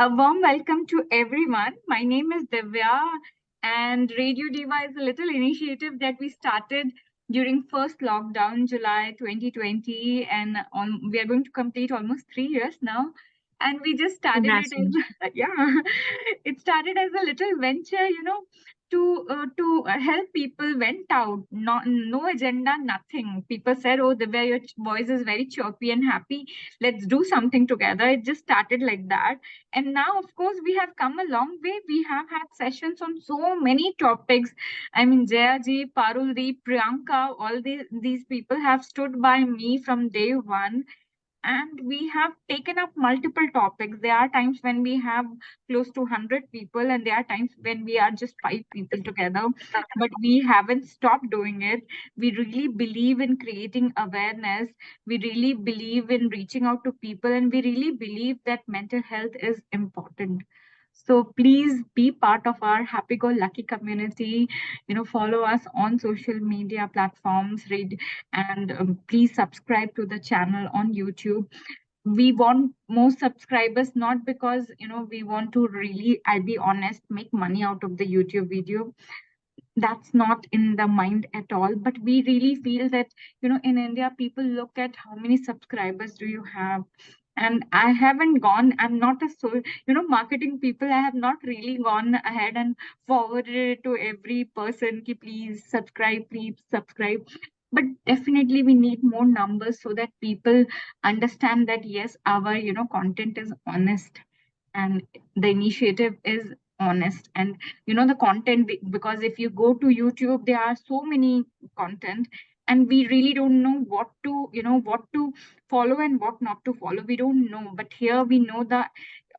A warm welcome to everyone. My name is Divya, and Radio Diva is a little initiative that we started during first lockdown, July 2020, and we are going to complete almost 3 years now. And we just started it Congratulations. as yeah, it started as a little venture, to help people went out. No agenda, nothing. People said, "Oh, Divya, your voice is very chirpy and happy. Let's do something together." It just started like that, and now, of course, we have come a long way. We have had sessions on so many topics. I mean, Jayaji, Paruldi, Priyanka, all these people have stood by me from day one. And we have taken up multiple topics. There are times when we have close to 100 people, and there are times when we are just 5 people together. But we haven't stopped doing it. We really believe in creating awareness. We really believe in reaching out to people, and we really believe that mental health is important. So please be part of our happy go lucky community. Follow us on social media platforms, read, and please subscribe to the channel on YouTube. We want more subscribers, not because we want to really, I'll be honest, make money out of the YouTube video. That's not in the mind at all. But we really feel that in India, people look at how many subscribers do you have. And I haven't gone, I'm not a marketing people. I have not really gone ahead and forwarded it to every person ki, please subscribe. But definitely we need more numbers so that people understand that yes, our content is honest, and the initiative is honest. And the content, because if you go to YouTube, there are so many content, and we really don't know what to follow and what not to follow. We don't know, but here we know that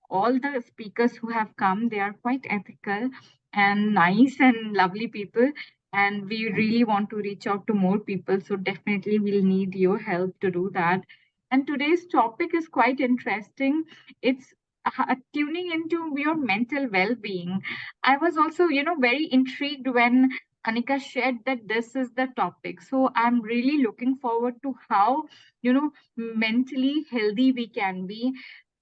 all the speakers who have come, they are quite ethical and nice and lovely people, and we really want to reach out to more people. So definitely we'll need your help to do that. And today's topic is quite interesting. It's tuning into your mental well-being. I was also very intrigued when Anika shared that this is the topic. So I'm really looking forward to how mentally healthy we can be.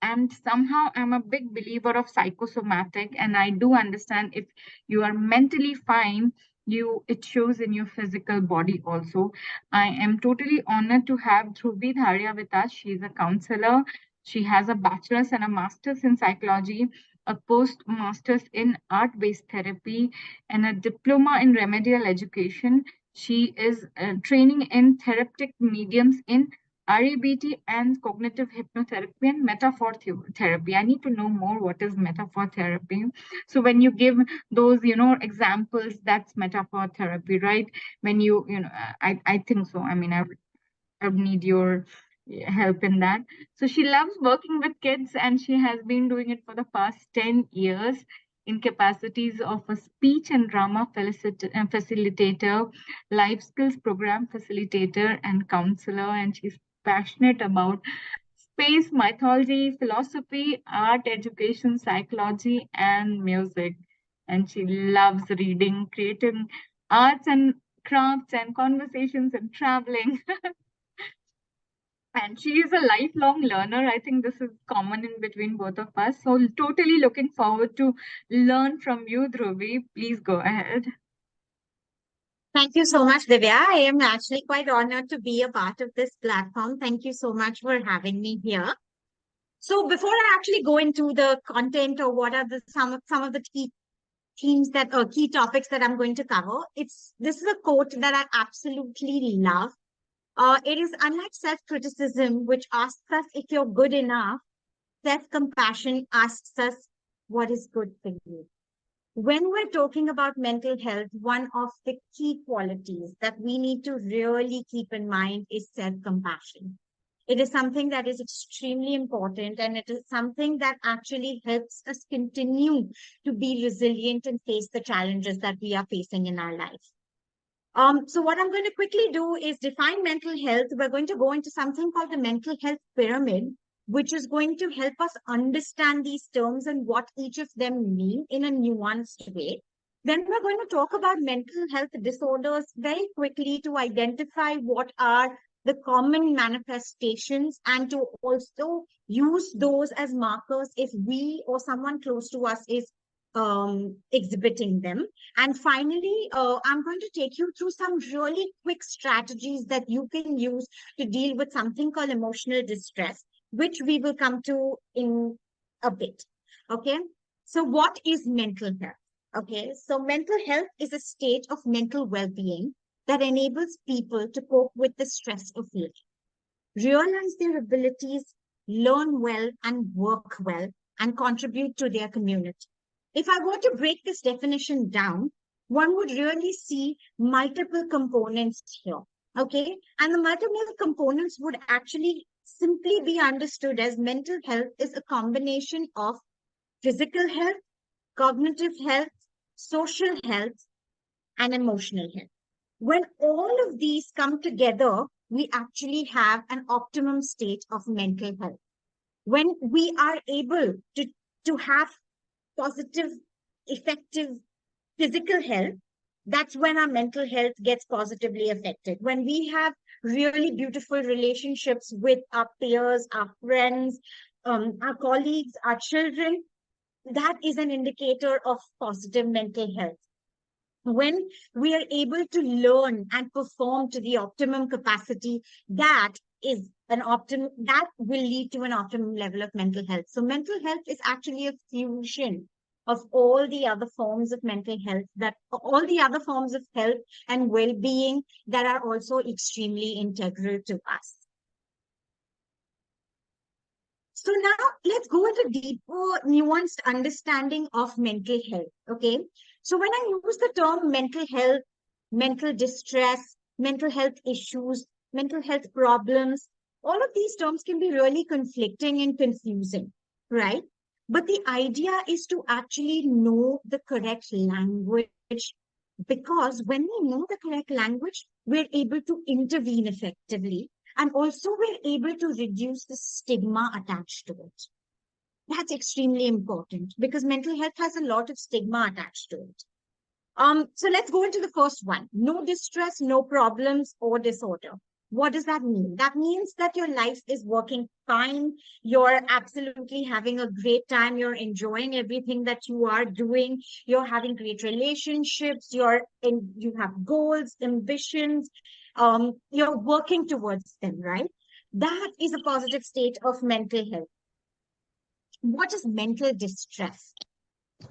And somehow I'm a big believer of psychosomatic, and I do understand if you are mentally fine, it shows in your physical body also. I am totally honored to have Dhruvi Dharia with us. She's a counselor. She has a bachelor's and a master's in psychology, a postmaster's in art-based therapy, and a diploma in remedial education. She is training in therapeutic mediums in REBT and cognitive hypnotherapy and metaphor therapy. I need to know more what is metaphor therapy. So when you give those, examples, that's metaphor therapy, right? When I think so. I mean, I would need your help in that. So she loves working with kids, and she has been doing it for the past 10 years in capacities of a speech and drama facilitator, life skills program facilitator, and counselor. And she's passionate about space, mythology, philosophy, art, education, psychology, and music. And she loves reading, creating arts and crafts and conversations and traveling. And she is a lifelong learner. I think this is common in between both of us. So totally looking forward to learn from you, Dhruvi. Please go ahead. Thank you so much, Divya. I am actually quite honored to be a part of this platform. Thank you so much for having me here. So before I actually go into the content or what are some of the key themes that or key topics that I'm going to cover, this is a quote that I absolutely love. It is unlike self-criticism, which asks us if you're good enough. Self-compassion asks us what is good for you. When we're talking about mental health, one of the key qualities that we need to really keep in mind is self-compassion. It is something that is extremely important, and it is something that actually helps us continue to be resilient and face the challenges that we are facing in our life. So what I'm going to quickly do is define mental health. We're going to go into something called the mental health pyramid, which is going to help us understand these terms and what each of them mean in a nuanced way. Then we're going to talk about mental health disorders very quickly to identify what are the common manifestations, and to also use those as markers if we or someone close to us is exhibiting them. And finally, I'm going to take you through some really quick strategies that you can use to deal with something called emotional distress, which we will come to in a bit. Okay. So what is mental health? Okay. So mental health is a state of mental well-being that enables people to cope with the stress of life, realize their abilities, learn well and work well, and contribute to their community. If I were to break this definition down, one would really see multiple components here. Okay. And the multiple components would actually simply be understood as mental health is a combination of physical health, cognitive health, social health, and emotional health. When all of these come together, we actually have an optimum state of mental health. When we are able to have positive, effective physical health, that's when our mental health gets positively affected. When we have really beautiful relationships with our peers, our friends, our colleagues, our children, that is an indicator of positive mental health. When we are able to learn and perform to the optimum capacity, that is an optimum, that will lead to an optimum level of mental health. So mental health is actually a fusion of all the other forms of mental health, that all the other forms of health and well-being that are also extremely integral to us. So now let's go into deeper, nuanced understanding of mental health. Okay. So when I use the term mental health, mental distress, mental health issues, mental health problems, all of these terms can be really conflicting and confusing, right? But the idea is to actually know the correct language, because when we know the correct language, we're able to intervene effectively. And also we're able to reduce the stigma attached to it. That's extremely important because mental health has a lot of stigma attached to it. So let's go into the first one. No distress, no problems or disorder. What does that mean? That means that your life is working fine. You're absolutely having a great time. You're enjoying everything that you are doing. You're having great relationships. You have goals, ambitions. You're working towards them, right? That is a positive state of mental health. What is mental distress?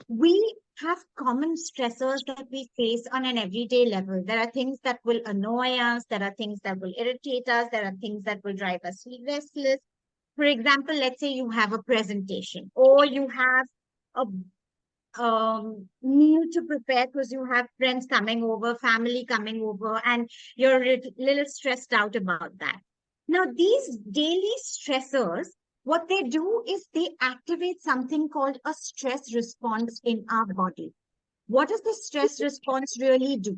We have common stressors that we face on an everyday level. There are things that will annoy us. There are things that will irritate us. There are things that will drive us restless. For example, let's say you have a presentation or you have a meal to prepare because you have friends coming over, family coming over, and you're a little stressed out about that. Now, these daily stressors, what they do is they activate something called a stress response in our body. What does the stress response really do?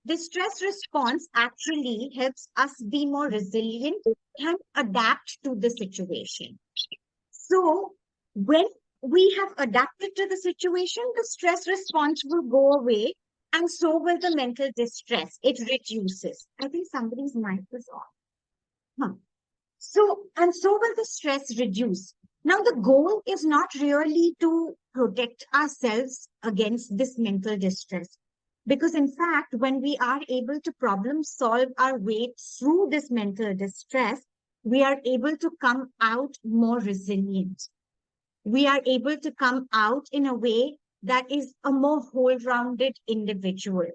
The stress response actually helps us be more resilient and adapt to the situation. So, when we have adapted to the situation, the stress response will go away, and so will the mental distress. It reduces. I think somebody's mic is on. Huh. So will the stress reduce. Now, the goal is not really to protect ourselves against this mental distress. Because in fact, when we are able to problem solve our way through this mental distress, we are able to come out more resilient. We are able to come out in a way that is a more whole-rounded individual.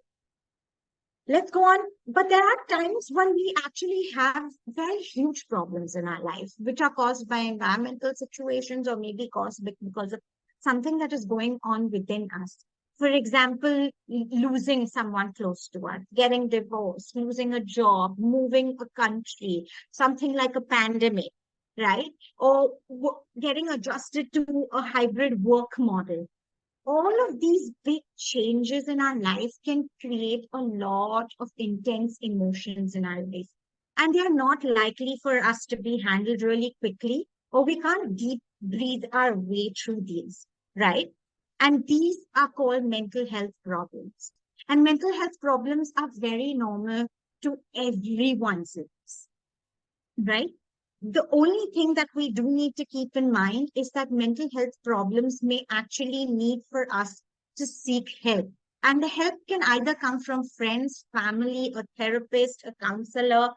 Let's go on. But there are times when we actually have very huge problems in our life, which are caused by environmental situations or maybe caused because of something that is going on within us. For example, losing someone close to us, getting divorced, losing a job, moving a country, something like a pandemic, right? Or getting adjusted to a hybrid work model. All of these big changes in our life can create a lot of intense emotions in our life. And they are not likely for us to be handled really quickly, or we can't deep breathe our way through these, right? And these are called mental health problems. And mental health problems are very normal to everyone's lives. right? The only thing that we do need to keep in mind is that mental health problems may actually need for us to seek help. And the help can either come from friends, family, a therapist, a counselor.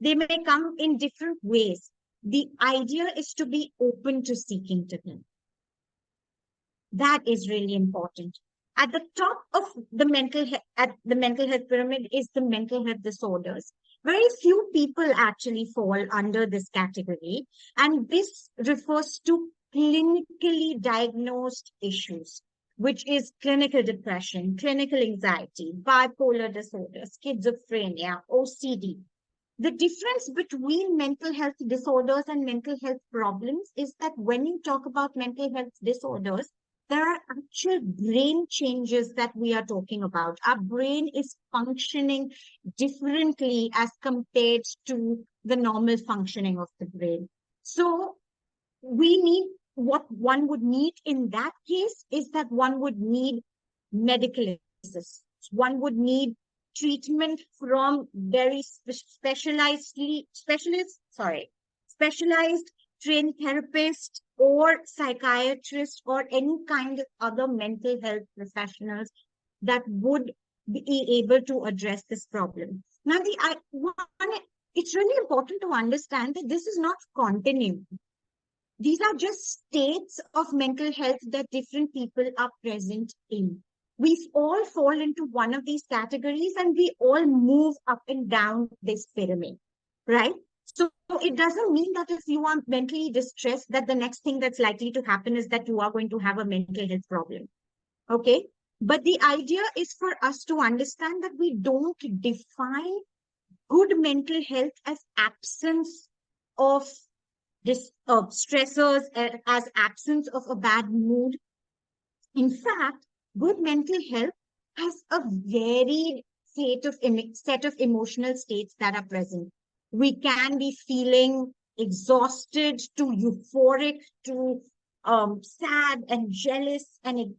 They may come in different ways. The idea is to be open to seeking to help. That is really important. At the top of the at the mental health pyramid is the mental health disorders. Very few people actually fall under this category, and this refers to clinically diagnosed issues, which is clinical depression, clinical anxiety, bipolar disorder, schizophrenia, OCD. The difference between mental health disorders and mental health problems is that when you talk about mental health disorders, there are actual brain changes that we are talking about. Our brain is functioning differently as compared to the normal functioning of the brain. So we need, what one would need in that case is that one would need medical assistance. One would need treatment from very specialized trained therapist or psychiatrist or any kind of other mental health professionals that would be able to address this problem. Now, it's really important to understand that this is not continuum. These are just states of mental health that different people are present in. We all fall into one of these categories and we all move up and down this pyramid, right? So it doesn't mean that if you are mentally distressed, that the next thing that's likely to happen is that you are going to have a mental health problem. Okay. But the idea is for us to understand that we don't define good mental health as absence of stressors, as absence of a bad mood. In fact, good mental health has a varied set of emotional states that are present. We can be feeling exhausted to euphoric to sad and jealous, and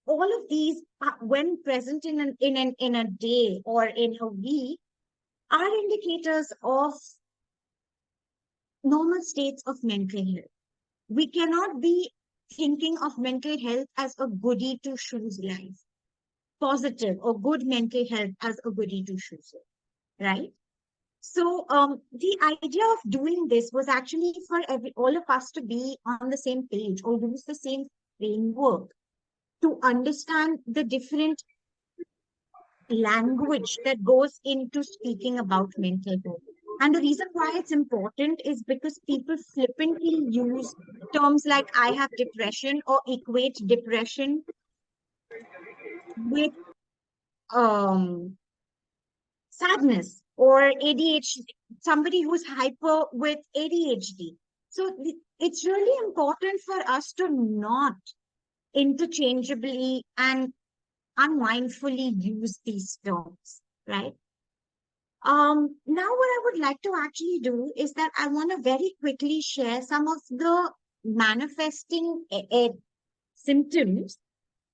all of these, when present in a day or in a week, are indicators of normal states of mental health. We cannot be thinking of mental health as a goody two shoes life, positive or good mental health as a goody two shoes, right? So the idea of doing this was actually for all of us to be on the same page or use the same framework to understand the different language that goes into speaking about mental health. And the reason why it's important is because people flippantly use terms like I have depression or equate depression with um, sadness or ADHD, somebody who's hyper with ADHD. So it's really important for us to not interchangeably and unmindfully use these terms, right? Now what I would like to actually do is that I want to very quickly share some of the manifesting symptoms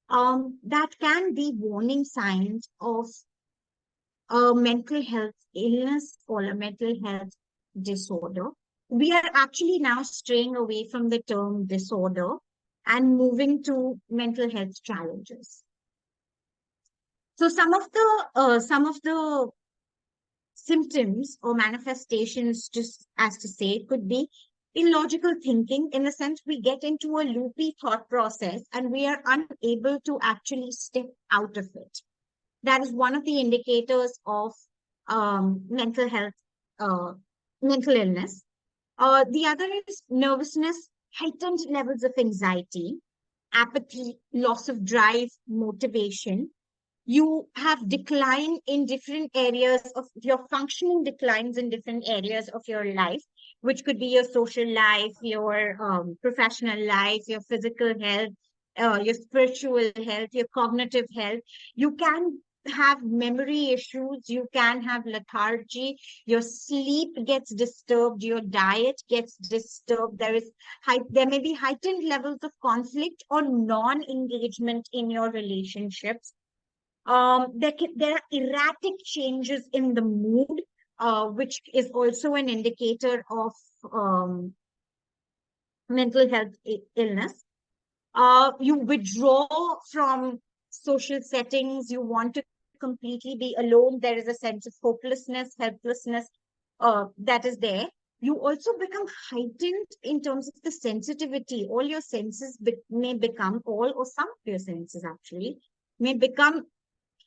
that can be warning signs of a mental health illness or a mental health disorder. We are actually now straying away from the term disorder and moving to mental health challenges. So some of the symptoms or manifestations, just as to say, could be illogical thinking, in the sense we get into a loopy thought process and we are unable to actually step out of it. That is one of the indicators of mental health, mental illness. The other is nervousness, heightened levels of anxiety, apathy, loss of drive, motivation. You have decline in different areas of your functioning, declines in different areas of your life, which could be your social life, your professional life, your physical health, your spiritual health, your cognitive health. You can have memory issues, you can have lethargy, your sleep gets disturbed, your diet gets disturbed. There may be heightened levels of conflict or non-engagement in your relationships. There are erratic changes in the mood. which is also an indicator of mental health illness. You withdraw from social settings. You want to completely be alone. There is a sense of hopelessness, helplessness that is there. You also become heightened in terms of the sensitivity. All your senses may become, all or some of your senses actually, may become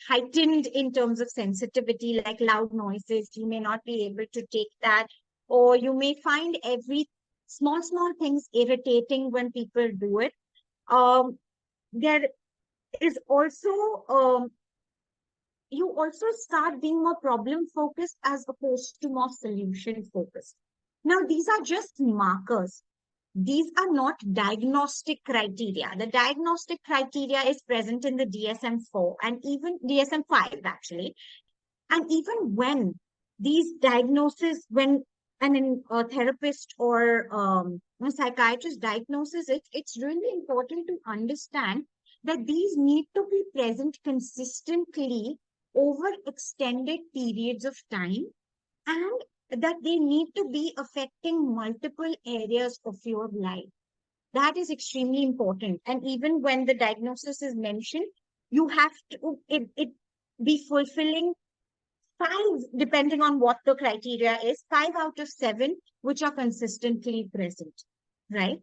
heightened in terms of sensitivity, like loud noises. You may not be able to take that, or you may find every small things irritating when people do it. There is also you also start being more problem focused as opposed to more solution focused. Now, these are just markers. These are not diagnostic criteria. The diagnostic criteria is present in the DSM-4 and even DSM-5 actually. And even when these diagnoses, when a therapist or a psychiatrist diagnoses it, it's really important to understand that these need to be present consistently over extended periods of time, and that they need to be affecting multiple areas of your life. That is extremely important. And even when the diagnosis is mentioned, you have to it be fulfilling five, depending on what the criteria is, 5 out of 7, which are consistently present, right?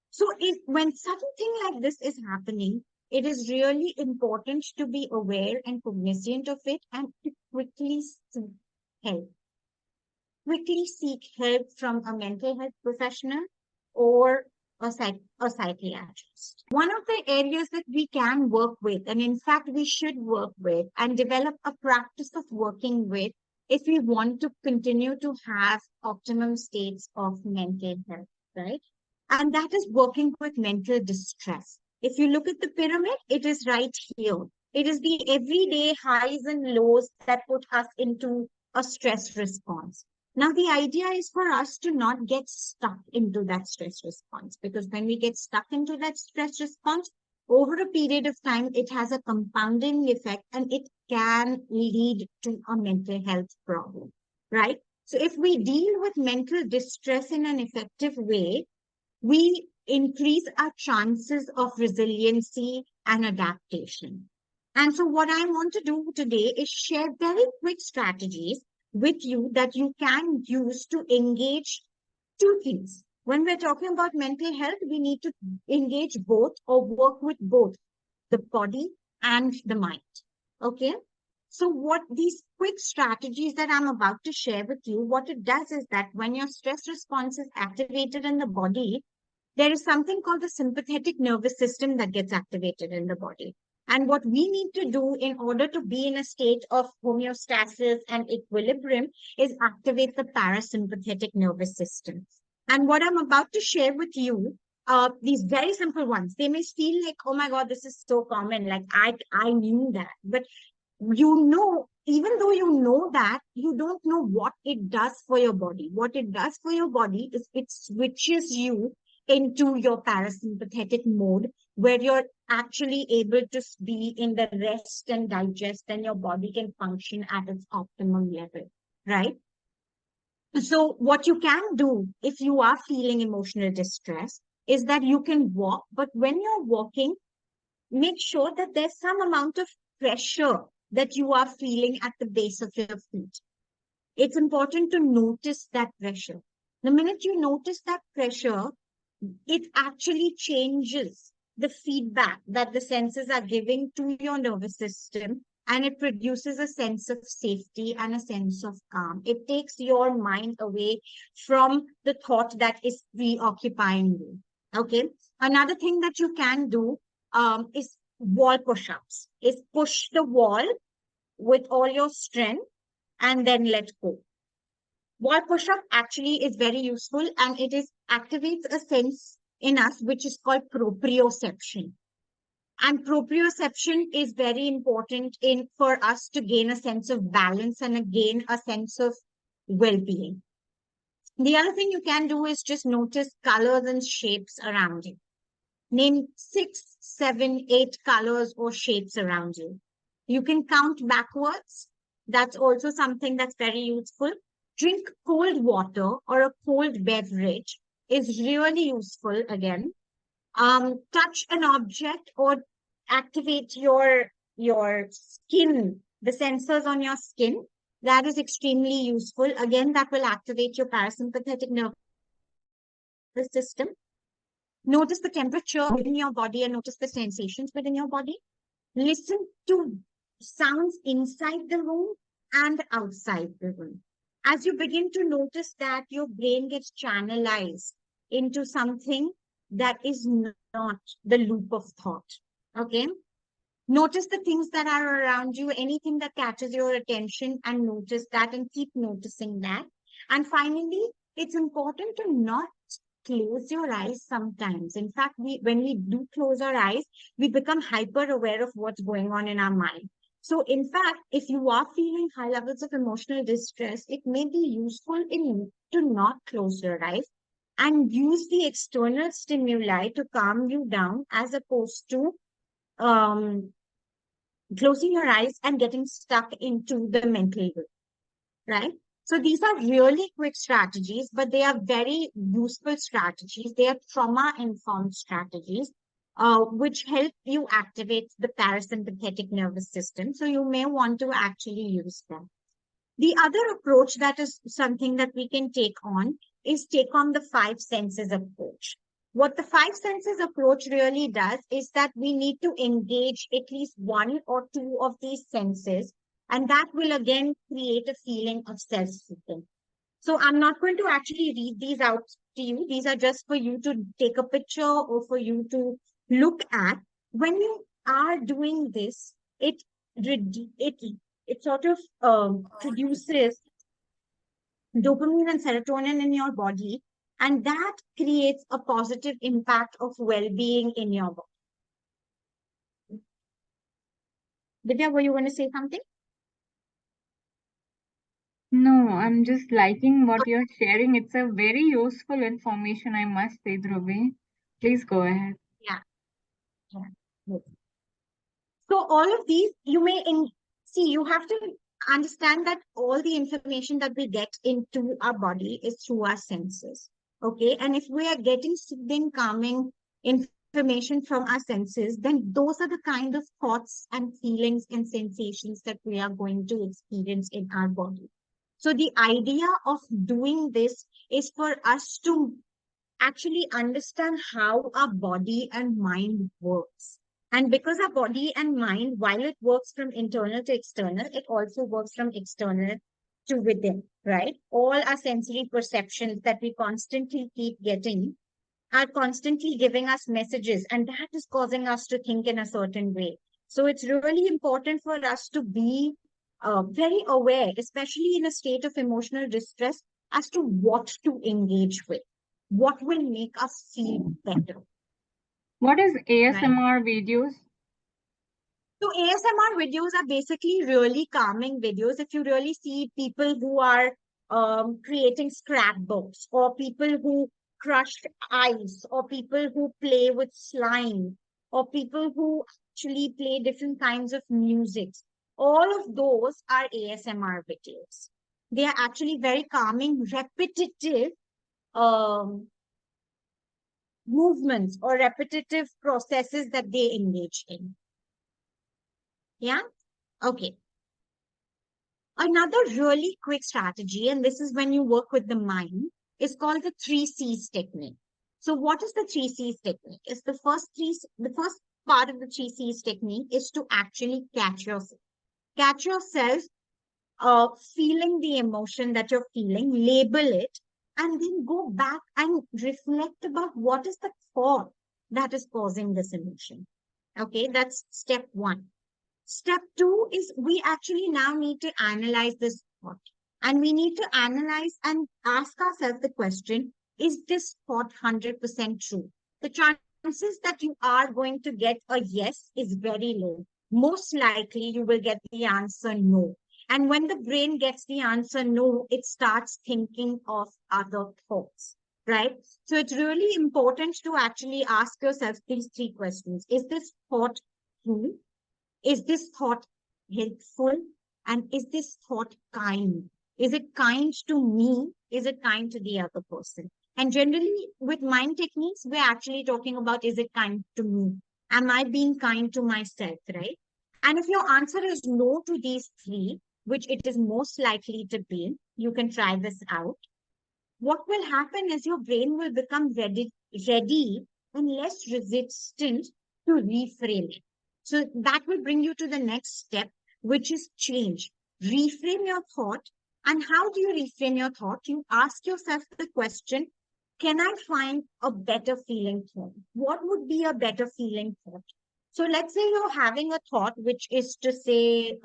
So when something like this is happening, it is really important to be aware and cognizant of it and to quickly seek help. Quickly seek help from a mental health professional or a psychiatrist. One of the areas that we can work with, and in fact we should work with and develop a practice of working with, if we want to continue to have optimum states of mental health, right? And that is working with mental distress. If you look at the pyramid, it is right here. It is the everyday highs and lows that put us into a stress response. Now, the idea is for us to not get stuck into that stress response, because when we get stuck into that stress response, over a period of time, it has a compounding effect and it can lead to a mental health problem, right? So if we deal with mental distress in an effective way, we increase our chances of resiliency and adaptation. And so what I want to do today is share very quick strategies with you that you can use to engage two things. When we're talking about mental health, we need to engage both or work with both the body and the mind. Okay. So what these quick strategies that I'm about to share with you, what it does is that when your stress response is activated in the body, there is something called the sympathetic nervous system that gets activated in the body. And what we need to do in order to be in a state of homeostasis and equilibrium is activate the parasympathetic nervous system. And what I'm about to share with you, these very simple ones, they may feel like, oh my God, this is so common. Like I knew that. But even though you know that, you don't know what it does for your body. What it does for your body is it switches you into your parasympathetic mode, where you're actually able to be in the rest and digest, and your body can function at its optimum level, right? So what you can do if you are feeling emotional distress is that you can walk, but when you're walking, make sure that there's some amount of pressure that you are feeling at the base of your feet. It's important to notice that pressure. The minute you notice that pressure, it actually changes the feedback that the senses are giving to your nervous system, and it produces a sense of safety and a sense of calm. It takes your mind away from the thought that is preoccupying you. Okay. Another thing that you can do is wall push-ups. Is push the wall with all your strength and then let go. Wall push-up actually is very useful, and it activates a sense in us which is called proprioception. And proprioception is very important for us to gain a sense of balance and gain a sense of well-being. The other thing you can do is just notice colors and shapes around you. Name 6, 7, 8 colors or shapes around you. You can count backwards That's also something that's very useful. Drink cold water or a cold beverage is really useful again. Touch an object or activate your skin, the sensors on your skin. That is extremely useful. Again, that will activate your parasympathetic nervous system. Notice the temperature within your body and notice the sensations within your body. Listen to sounds inside the room and outside the room. As you begin to notice that, your brain gets channelized into something that is not the loop of thought. Okay. Notice the things that are around you, anything that catches your attention, and notice that and keep noticing that. And finally, it's important to not close your eyes sometimes. In fact, when we do close our eyes, we become hyper aware of what's going on in our mind. So, in fact, if you are feeling high levels of emotional distress, it may be useful to not close your eyes and use the external stimuli to calm you down as opposed to um, closing your eyes and getting stuck into the mental loop, right? So these are really quick strategies, but they are very useful strategies. They are trauma-informed strategies, which help you activate the parasympathetic nervous system. So you may want to actually use them. The other approach that is something that we can take on is take on the five senses approach. What the five senses approach really does is that we need to engage at least one or two of these senses, and that will again create a feeling of self-soothing. So I'm not going to actually read these out to you. These are just for you to take a picture or for you to look at. When you are doing this, it it sort of produces dopamine and serotonin in your body, and that creates a positive impact of well-being in your body. Divya, were you going to say something? No, I'm just liking what you're sharing. It's a very useful information, I must say, Dhruvi. Please go ahead. Yeah. Yeah. Yes. So all of these, see, you have to understand that all the information that we get into our body is through our senses. Okay. And if we are getting soothing, calming information from our senses, then those are the kind of thoughts and feelings and sensations that we are going to experience in our body. So the idea of doing this is for us to actually understand how our body and mind works. And because our body and mind, while it works from internal to external, it also works from external to within, right? All our sensory perceptions that we constantly keep getting are constantly giving us messages, and that is causing us to think in a certain way. So it's really important for us to be very aware, especially in a state of emotional distress, as to what to engage with, what will make us feel better, What is right? ASMR videos? So ASMR videos are basically really calming videos. If you really see people who are creating scrapbooks, or people who crush ice, or people who play with slime, or people who actually play different kinds of music, all of those are ASMR videos. They are actually very calming, repetitive um, movements or repetitive processes that they engage in. Yeah. Okay. Another really quick strategy, and this is when you work with the mind, is called the 3 C's technique. So what is the 3 C's technique? Is the first part of the 3 C's technique is to actually catch yourself. Catch yourself feeling the emotion that you're feeling, label it, and then go back and reflect about what is the thought that is causing this emotion. Okay, that's step one. Step two is we actually now need to analyze this thought. And we need to analyze and ask ourselves the question, is this thought 100% true? The chances that you are going to get a yes is very low. Most likely you will get the answer no. And when the brain gets the answer no, it starts thinking of other thoughts, right? So it's really important to actually ask yourself these 3 questions. Is this thought true? Is this thought helpful? And is this thought kind? Is it kind to me? Is it kind to the other person? And generally, with mind techniques, we're actually talking about, is it kind to me? Am I being kind to myself, right? And if your answer is no to these three, which it is most likely to be, you can try this out. What will happen is your brain will become ready and less resistant to reframe it. So that will bring you to the next step, which is change. Reframe your thought. And how do you reframe your thought? You ask yourself the question, can I find a better feeling thought? What would be a better feeling thought? So let's say you're having a thought which is to say,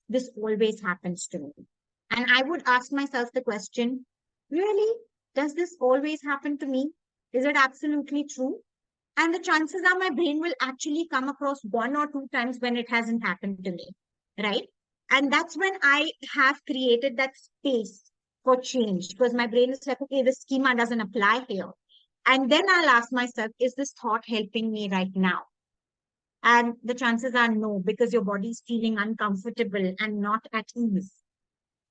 this always happens to me. And I would ask myself the question, really? Does this always happen to me? Is it absolutely true? And the chances are my brain will actually come across one or two times when it hasn't happened to me, right? And that's when I have created that space for change because my brain is like, okay, the schema doesn't apply here. And then I'll ask myself, is this thought helping me right now? And the chances are no, because your body is feeling uncomfortable and not at ease.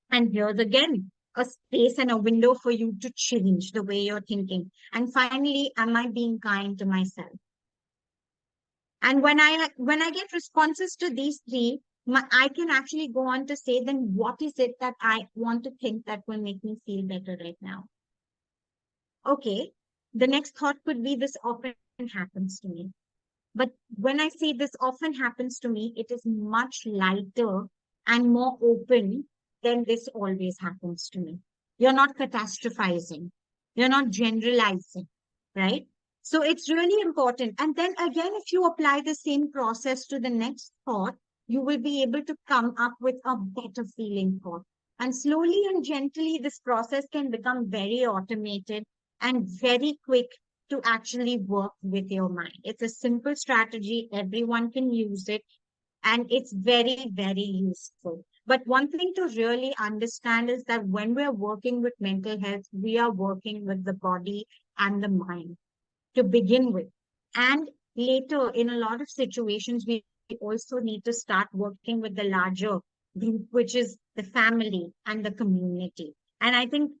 And here's again a space and a window for you to change the way you're thinking. And finally, am I being kind to myself? And when I get responses to these three, I can actually go on to say, then what is it that I want to think that will make me feel better right now? Okay, the next thought could be, this often happens to me. But when I say this often happens to me, it is much lighter and more open than this always happens to me. You're not catastrophizing. You're not generalizing, right? So it's really important. And then again, if you apply the same process to the next thought, you will be able to come up with a better feeling thought. And slowly and gently, this process can become very automated and very quick to actually work with your mind. It's a simple strategy. Everyone can use it. And it's very, very useful. But one thing to really understand is that when we're working with mental health, we are working with the body and the mind to begin with. And later, in a lot of situations, we also need to start working with the larger group, which is the family and the community. And I think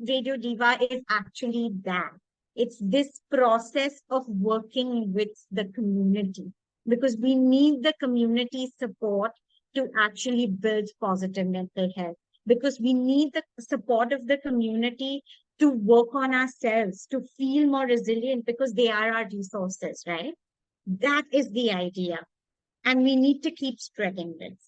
Radio Diva is actually that. It's this process of working with the community because we need the community support to actually build positive mental health because we need the support of the community to work on ourselves, to feel more resilient because they are our resources, right? That is the idea. And we need to keep spreading this.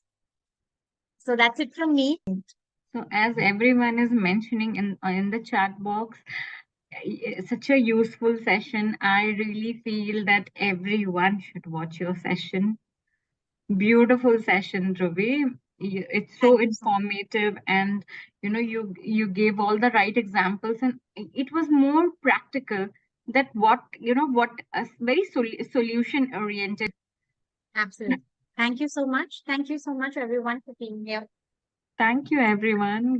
So that's it from me. So as everyone is mentioning in the chat box, such a useful session. I really feel that everyone should watch your session. Beautiful session, Dhruvi. It's so informative, and you gave all the right examples, and it was more practical. That what very solution oriented. Absolutely. Thank you so much. Thank you so much, everyone, for being here. Thank you, everyone.